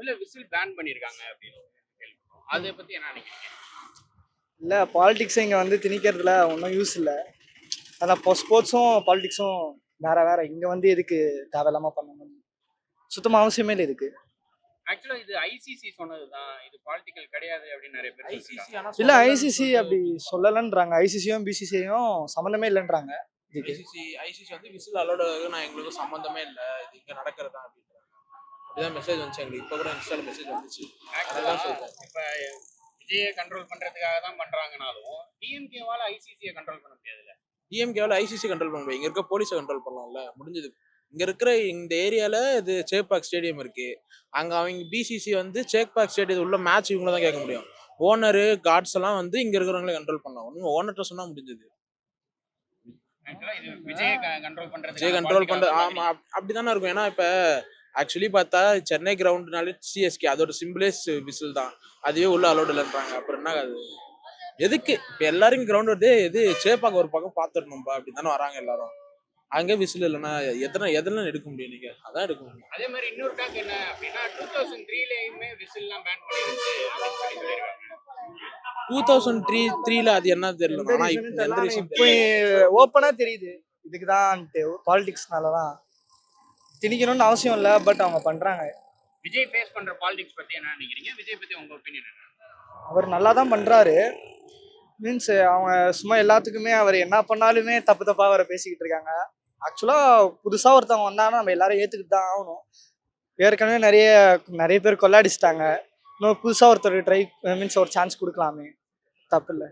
இல்ல whistle pan பண்ணிருக்காங்க அப்படின்னு கேள்விப்பட்டோம். அதை பத்தி என்ன நினைக்கிறீங்க? இல்லை பாலிடிக்ஸ் இங்கே வந்து திணிக்கிறதுல ஒன்றும் யூஸ் இல்லை. அதான் இப்போ ஸ்போர்ட்ஸும் பாலிடிக்ஸும் வேற இங்கே வந்து எதுக்கு தேவையில்லாமல் பண்ணணும், சுத்தமாக அவசியமே இல்லை இதுக்கு. ஆக்சுவலா இது ஐசிசி சொன்னதுதான், இது பொலிட்டிக்கல் கிடையாது அப்படின்னு நிறைய பேர் ஐசிசி சொல்லிருக்காங்க. ஆனா இல்லை சொல்லலன்னு ஐசிசி சொல்லிட்டு அப்படி சொல்லலைன்றாங்க. ஐசிசியும் பிசிசியும் சம்மந்தமே இல்லைன்றாங்க இதுக்கு. ஐசிசி வந்து விசில் அலோட நான் எங்களுக்கு சம்மந்தமே இல்லை, இது இங்க நடக்கிறது தான் அப்படின்றாங்க. அப்படிதான் மெசேஜ் வந்துச்சு எங்களுக்கு. இப்போ கூட இன்ஸ்டால மெசேஜ் வந்துச்சு. ஆக்சுவலா இப்ப விஜயை கண்ட்ரோல் பண்றதுக்காக தான் பண்றாங்கனாலும் டிஎம்கேவால ஐசிசியை கண்ட்ரோல் பண்ண முடியாதுல்ல. டிஎம்கேவால ஐசிசி கண்ட்ரோல் பண்ண முடியும், இங்க இருக்க போலீஸை கண்ட்ரோல் பண்ணலாம்ல, முடிஞ்சது. இங்க இருக்கிற இந்த ஏரியால இது சேப்பாக் ஸ்டேடியம் இருக்கு, அங்க அவங்க பிசிசி வந்து சேப்பாக் ஸ்டேடியம் உள்ள மேட்ச் இவங்கள தான் கேட்க முடியும். ஓனரு கார்ட்ஸ் எல்லாம் வந்து இங்க இருக்கிறவங்களே கண்ட்ரோல் பண்ணலாம். ஒன்றும் ஓனர்கிட்ட சொன்னா முடிஞ்சது. ஆக்சுவலா இது விஜயை கண்ட்ரோல் விஜய் கண்ட்ரோல் பண்றது ஆமா அப்படிதானே இருக்கும். ஏன்னா இப்ப ஆக்சுவலி பார்த்தா சென்னை கிரவுண்ட்னாலே சிஎஸ்கே அதோட சிம்பிளேஸ் விசில் தான், அதுவே உள்ள அலோடு இல்லைன்றாங்க. அப்புறம் என்ன அது எதுக்கு இப்ப எல்லாரும் கிரவுண்ட் வருது, எது சேப்பாக்க ஒரு பக்கம் பாத்துடணும்பா அப்படின்னு தானே வராங்க எல்லாரும். அங்கே விசில் இல்லைன்னா எதெல்லாம் எடுக்க முடியும், நீங்க அதான் எடுக்க முடியும். அதே மாதிரி இன்னொரு டாக் என்ன அப்படின்னா 2003லயுமே விசில்லாம் பேன் பண்ணிருந்துச்சு அப்படின்னு சொல்லியிருக்காங்க. 2003ல அது என்ன தெரியல. ஆனா எந்த ரீசன் இப்போ ஓப்பனா தெரியுது இதுக்குதான்ட்டு, பாலிடிக்ஸ்னால தான். திணிக்கணும்னு அவசியம் இல்லை, பட் அவங்க பண்றாங்க. விஜய் ஃபேஸ் பண்ற பாலிடிக்ஸ் பத்தி என்ன நினைக்கிறீங்க? விஜய் பத்தி உங்க ஒப்பீனியன் என்ன? அவர் நல்லா தான் பண்றாரு. மீன்ஸ் அவங்க சும்மா எல்லாத்துக்குமே அவர் என்ன பண்ணாலுமே தப்பா அவரை பேசிக்கிட்டு இருக்காங்க. ஆக்சுவலா புதுசா ஒருத்தவங்க வந்தாங்கன்னா நம்ம எல்லாரும் ஏத்துக்கிட்டு தான் ஆகணும். ஏற்கனவே நிறைய பேர் கொள்ளாடிச்சிட்டாங்க. இன்னும் புதுசா ஒருத்தர் ட்ரை மீன்ஸ் ஒரு சான்ஸ் கொடுக்கலாமே, தப்பு இல்லை.